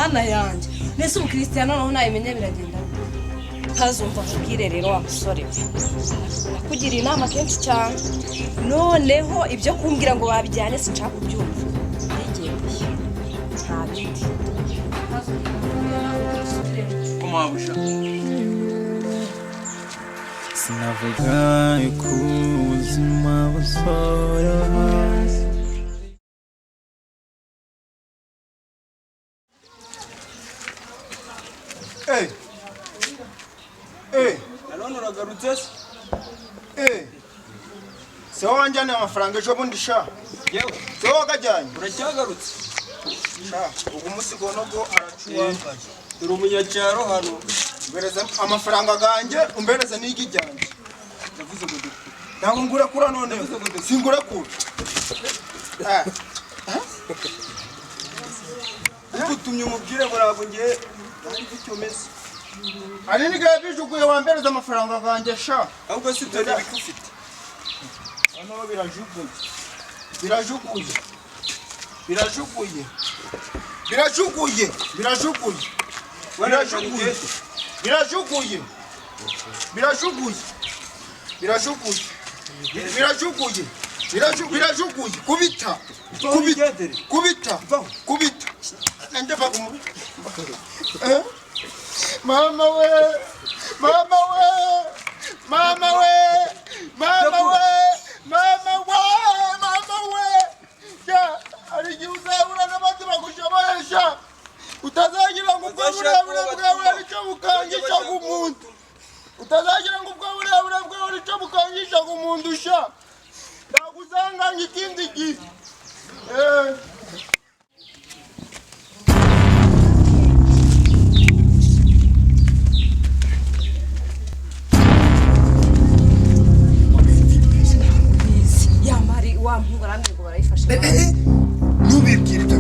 mana yanjye nese ubu Christian noneho nayimenye biragenda ntazumva kubwire rero wa musore nakugira inama kenshi cyane noneho ibyo kumbwira ngo babijyane sinshaka kubyumva nigendeye nta bindi kumabusha sinavuga yuko ubuzima busora hasi. nanone uragarutse se wanjyane amafaranga ejo bundi sha yewe se wagajyanye uracyagarutse sha ubu musigo nubwo aracuwanga turi umunyacyaro hano umbereze amafaranga ganjye umbereze n'igijyanye ndavuze ngo ntabwo ngure kura none singure kura utumye umubwire burago ngiye ari icyo meze ari nigaye bijuguye wambereze amafaranga ganjye sha ahubwo si byo bikufite hano birajuguye birajuguye birajuguye birajuguye birajuguye birajuguye birajuguye birajuguye birajuguye birajuguye birajuguye kubita kubita kubita kubita nende bagumu mama we mama we mama we mama we mama we mama we ya ari giuzabura n'abandi bagushoboresha utazagira ngo ubwo burebure bwawe aricyo bukangisha umuntu utazagira ngo ubwo burebure bwawe aricyo bukangisha umuntu sha ndaguzanganya ikindi gihe ntubibwire ibyo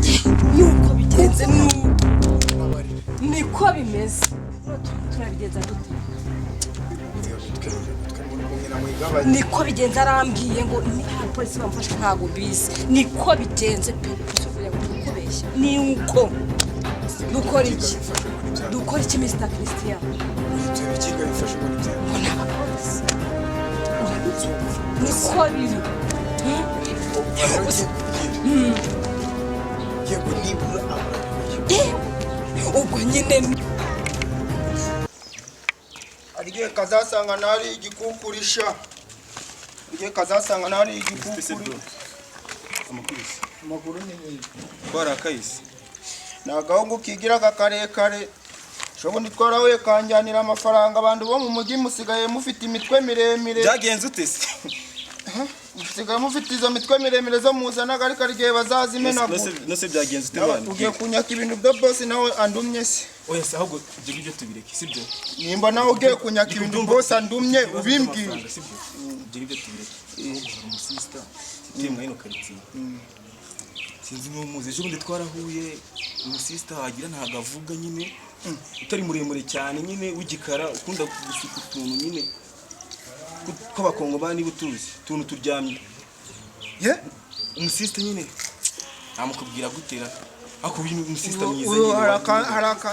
nuko bigenze niko bimeze turabigenza gute niko bigenze arambwiye ngo polisi bamufashe ntabwo bizi niko bigenze pe kubeshya ni uko dukora iki Mr. Christian niko biri yego nibura ubwo nyine arigiye kazasanga nari igikukurisha arigiye kazasanga nari igikukuri amakuru ni nyine twara kayisi nagahungu kigiraga karekare shobundi twarahuye kanjyanira amafaranga abantu bo mu mujyi musigaye mufite imitwe miremire byagenze ute se musigaye mufite izo mitwe miremire zo muzanaga ariko arigiye bazazimenagura nose byagenze ute bana ugiye kunyaka ibintu byo boss nawe andumye se oya se ahubwo ibyo tubireke sibyo nimba nawe ugiye kunyaka ibintu boss andumye ubimbwira sibyo ibyo tubireke umusista ndiye mwino karitsiye sinzi n'umuze ejo bundi twarahuye umusista wagira ntago avuga nyine utari muremure cyane nyine w'igikara ukunda gusuka utuntu nyine kw'abakongomani butuzi tuntu turyamye umusista nyine namukubwira gutera ako bintu umusista mwiza nyine haraka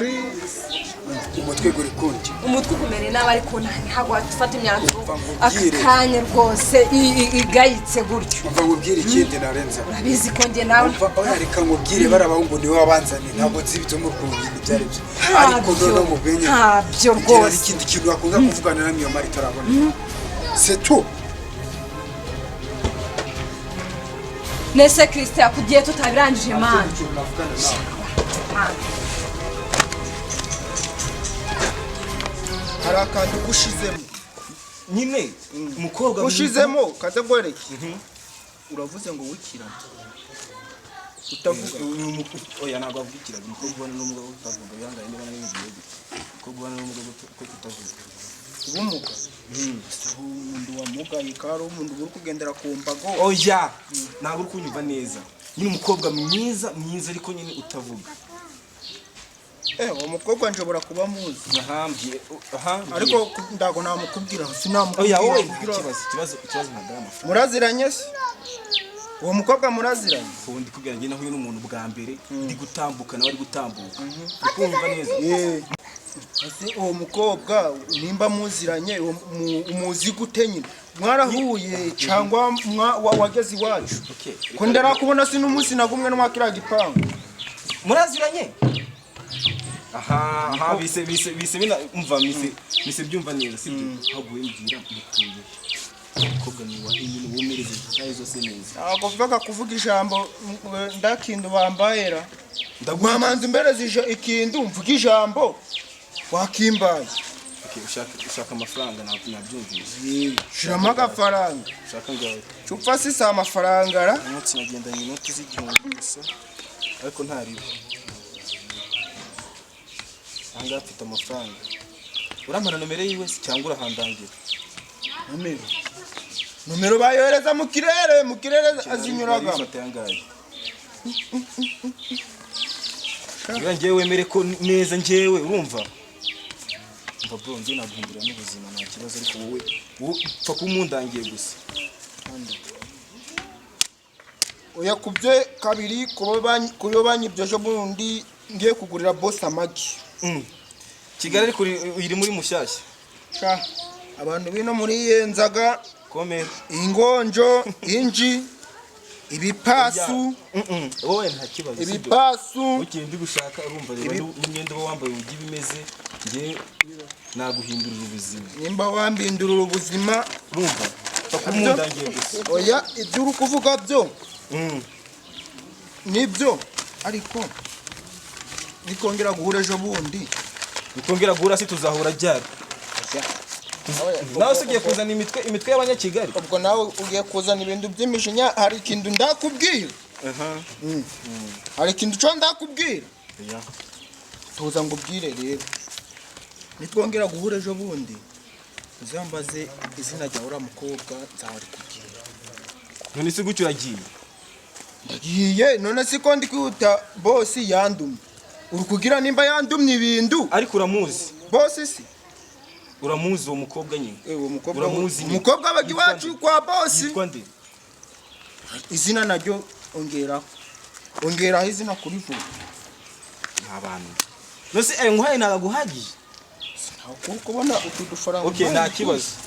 umutwe guri konje umutwe ukumere nabi ariko ntabwo wafata imyanzuro akanya rwose igayitse gutyo umva ngubwire ikindi narenza urabizi ko njye nawe oya reka ngubwire barabahungu niwe wabanzaniye ntabwo nzi ibyo mu rwungi byari byo ariko none mu bwenye ntabyo rwose ikindi kintu wakunze kuvugana na miyo mari tarabona c'est tout nese Christian kugiye tutabirangije man harakandi gushizemo nyine umukobwa gushizemo kazagwereke uravuze ngo wikira utavuga oya ntabwo avukira umukobwa n'umugabo utavuga yangana niba nari ngiye umukobwa n'umugabo ko tutavuga ubumuga umuntu wamugaye karo umuntu uri kugendera ku mbago oya ntabwo uri kunyumva neza nyine umukobwa mwiza ariko nyine utavuga uwo mukobwa nshobora kuba muzi ariko ndago namukubwira sinamukubwira oya wowe ikibazo ntabwo amafaranga muraziranye se uwo mukobwa muraziranye ubu ndi kubwira njye nahuye n'umuntu bwa mbere ndi gutambuka nawe ari gutambuka ukumva neza ese uwo mukobwa nimba muziranye umuzi gute nyine mwarahuye cyangwa wageze iwacu ko ndarakubona si n'umunsi nagumwe n'umwakira gipangu muraziranye aha bise bina umva mise byumva neza sibyo haguye mbwira mutuye umukobwa ni wa nyine womereze nayo zose neza ntabwo vuga kuvuga ijambo ndakindu bambayera ndagwamanza imbere zije ikindu mvuga ijambo wakimbaye ushaka amafaranga nabyumvise shiramo agafaranga ushaka ngaho cupfa si amafaranga ra umunsi nagendanye inoti z'igihumbi gusa ariko ntaribo ahangaha mfite amafaranga uramara nomero yiwe se cyangwa urahandangira nomero bayohereza mu kirere azinyuraga njyewe wemere ko neza njyewe urumva mva bro njye naguhindura n'ubuzima nta kibazo ariko wowe upfa kumundangiye gusa oya kubye kabiri kuyo banyibyoje bundi ngiye kugurira boss amagi Kigali ariko iri muri mushyashya abantu bino muri yenzaga komera ingonjo inji ibipasu wowe nta kibazo ibipasu ukindi gushaka urumva rero n'imyenda wambaye ugi bimeze nge naguhindurira ubuzima nimba wambindurira ubuzima urumva takumundangiye gusa oya ibyo uri kuvuga byo nibyo ariko nikongera guhura ejo bundi nikongera guhura si tuzahura ryari nawe ugiye kuzana imitwe y'abanyakigali ubwo nawe ugiye kuzana ibintu by'imishinya hari ikintu ndakubwira hari ikintu cyo ndakubwira tuza ngo ubwire rero nitwongera guhura ejo bundi uzambaze izina rya uriya mukobwa nzahora kubwira none se gutyo uragiye ndagiye none si ko ndi kwihuta bosi yandumye uri kugira nimba yandumye ibintu ariko uramuzi bosi si uramuzi uwo mukobwa nyine uwo mukobwa umukobwa bagi wacu kwa bosi yitwa nde izina naryo ongeraho izina kuri vuba abantu nose ayo nguhaye nagaguhagije ntabwo kubona utu dufaranga okay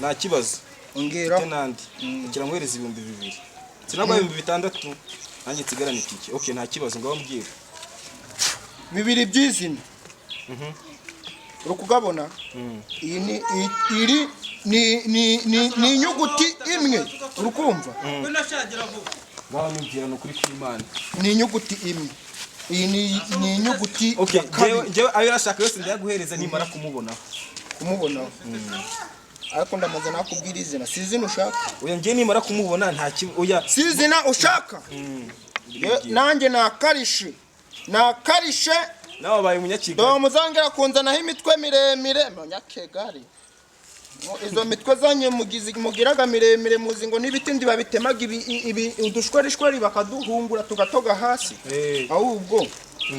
nta kibazo ongera nandi kugira ngo hereze 2000 sinagwa 600 nanjye tsigarana itike okay nta kibazo ngaho mbwira bibiri by'izina urukugabona iyi ni inyuguti imwe urukumva ngaho mbwira no kuri kw'Imana ni inyuguti imwe iyi ni inyuguti okay jewe ayo nashaka yose ndayaguhereza nimara kumubona ariko ndamaze nakubwira izina si izina ushaka oya ngiye nimara kumubona nta oya si izina ushaka nanjye nakarishe nawe baye munyakigali do muzangera kunzanaho imitwe miremire munyakigali izo mitwe zanye mugiraga miremire muzi ngo n'ibiti ndi babitemaga udushwerishweri bakaduhungura tugatoga hasi ahubwo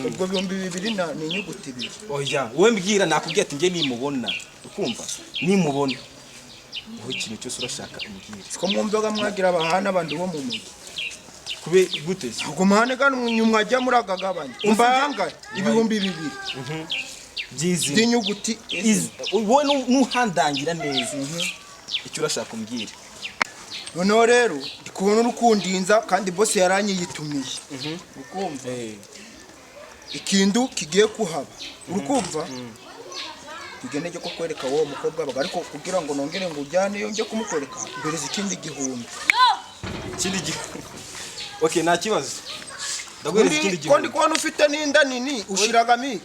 ubwo 2000 ni inyuguti ibiri oya wowe mbwira nakubwiye ati ngiye nimubona ukumva nimubona wowe ikintu cyose urashaka umbwira siko mwumvaga mwagira abahana abandi bo mu mujyi kube gute ubwo mahane kandi nyumwajya muragagabanya umbanga 2000 byizi n'inyuguti wowe nuhandangira neza icyo urashaka umbwira noneho rero ndikubona urukundinza kandi boss yaranyiyitumiye ukumva ikindu kigiye kuhaba urukumva tugeneye ko kwereka wowe mukobwa baga ariko kugira ngo nongere ngo ujyane yo nje kumukwereka mbere zikindi gihumbi okay nta kibazo ndaguhereza ikindi gihumbi ko ndi kubona ufite n'inda nini ushiragami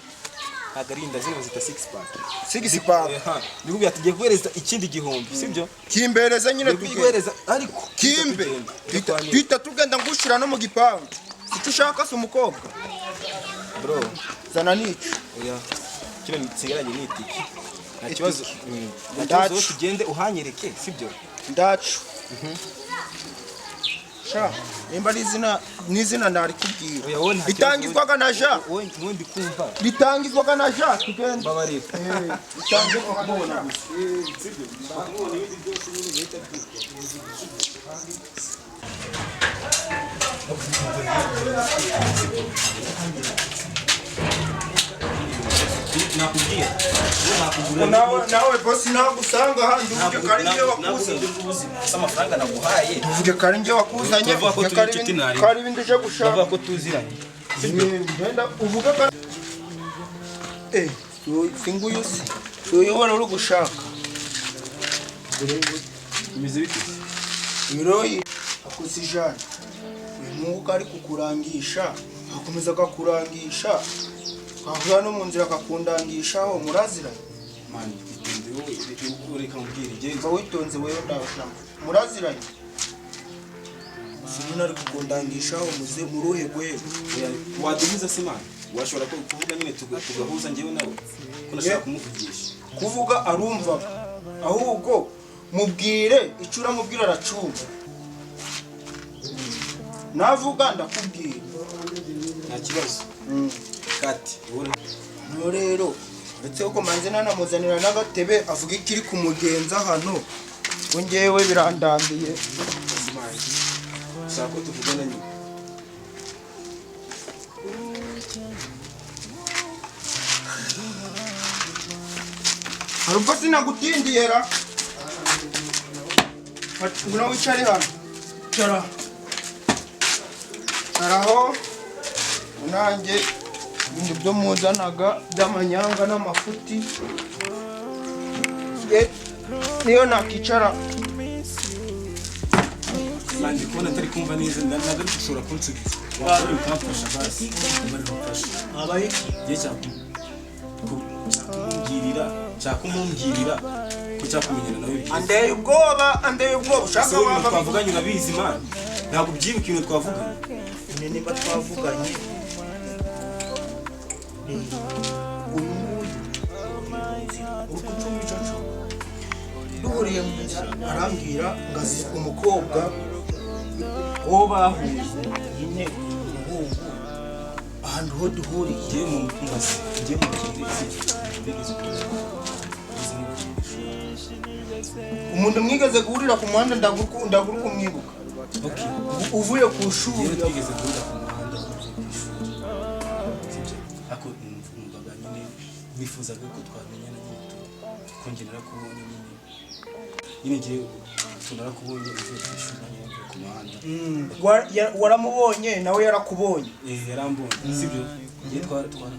agarinda zero zita 6 pack ndikubwira ati ngiye guhereza ikindi gihumbi sibyo kimbereza nyine tuguhereza ariko kimbe twita tugenda ngushira no mu gipangu icyo ushaka se umukobwa bro zana nico oya kino nsigaranye n'itiki nta kibazo ndazo tugende uhanyereke sibyo ndacu sha nimba n'izina ndari kubwira bitangizwaga na ja wowe ndi kumva bitangizwaga na ja tugende babareka bitangizwaga kubona gusa sibyo nakubwira nawe bosi nagusanga handi uvuge ko ari njye wakuzanye amafaranga naguhaye uvuge ko ari njye wakuzanye ko ari ibindi uje gushaka bavuga ko tuziranye uvuge ko singuyu si uyu wari uri gushaka bimeze bite ibiroyi akuze ijana uyu mwuka ari kukurangisha akomeza akakurangisha ahura no mu nzira akakundangishaho muraziranye mani ureka mubwire mva witonze wewe ndabashaka muraziranye sinina ari kukundangishaho muze muruhe rwego wadumiza se mani washobora kuvuga nyine tugahuza njyewe nawe ko nashaka kumuvugisha kuvuga arumva ahubwo mubwire icyo uramubwira aracumva navuga ndakubwira nta kibazo kati no rero ndetse uko manze nanamuzanira n'agatebe avuga ikiri kumugenza hano ngo ngewe birandambiye ushaka ko tuvugana nyine hari ubwo sinagutindiye ra ngwino wicare hano caraho nanjye ibintu byo muzanaga by'amanyanga n'amafuti niyo nakicara manje kubona atari kumva neza nagari gushobora kunsubiza wari ukamfasha basi bari gufasha abaye giye cyakumungirira ko cyakumenyana nawe bigiye andeye ubwoba ushaka wamba twavuganye urabizi man ntabwo byibuka ibintu twavuganye niba twavuganye duhuriye mu nzira arambwira ngo azi umukobwa uwo bahuye nyine umuhungu ahantu ho duhuriye ngiye mu mbazi ngiye mu kirere umuntu mwigeze guhurira ku muhanda ndagura kumwibuka uvuye ku ishuri twigeze guhurira ku muhanda ako numvaga nyine bifuzaga ko twamenyana nyine tukongera kubonye nyine ngiye tunarakubonye uvuye ku ishuri nyine ku muhanda waramubonye nawe yarakubonye yarambonye sibyo ngiye twarahuye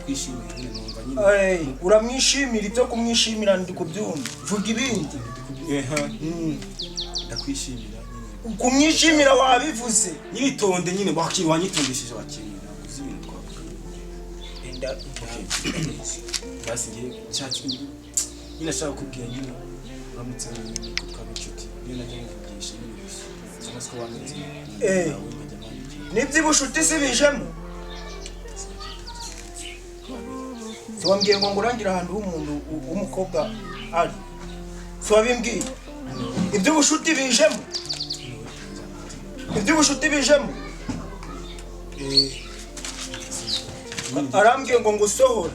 kwishimira nyine numva nyine uramwishimira ibyo kumwishimira ndi kubyumva vuga ibindi ndakwishimira nyine kumwishimira wabivuze nyitonde nyine wanyitondesheje wakinira uzi ibintu twavuga basi ngiye cyatsi nyine ashaka kubwira nyine uramutse ko twaba inshuti niyo najya mvugisha nyine cyangwa se ko wameze n'iby'ubushuti si bijemo wambwiye ngo ngurangira ahantu h'umuntu w'umukobwa ari so wabimbwiye iby'ubushuti bijemo arambwiye ngo ngusohore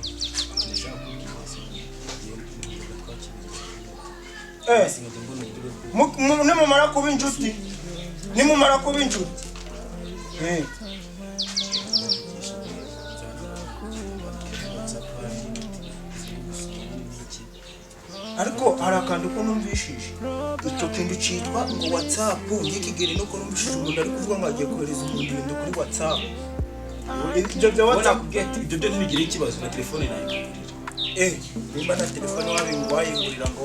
nimumara kuba inshuti ariko hari akantu ko numvishije icyo kintu cyitwa ngo WhatsApp ngikigere nuko numvishije umuntu ari kuvuga ngo agiye kohereza umuntu ibintu kuri WhatsApp ibyo bya WhatsApp ibyo byo ntibigire ikibazo na telefone nayo nimba na telefone wabingwaye ngurira ngo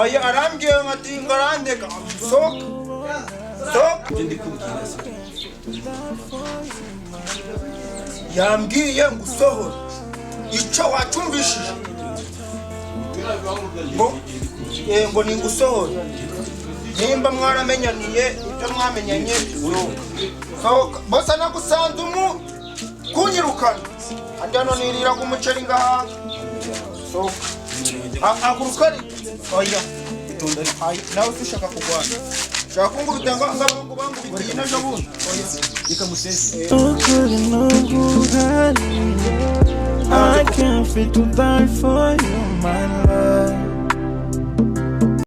aya arambwiye ati ngarandeka soka ibyo ndi kubwira se yambwiye ngo usohore icyo wacyumvishije ngo ni ngusohore nimba mwaramenyaniye ibyo mwamenyanye sohoka bose nagusanze kunyirukana andi hano nirira umuceri ngaha sohoka haguruka ari oya nawe ushaka kurwana ushaka kungubita ngo bangubitiye n'ejo bundi oya reka museze I can't fit to die for you, my love.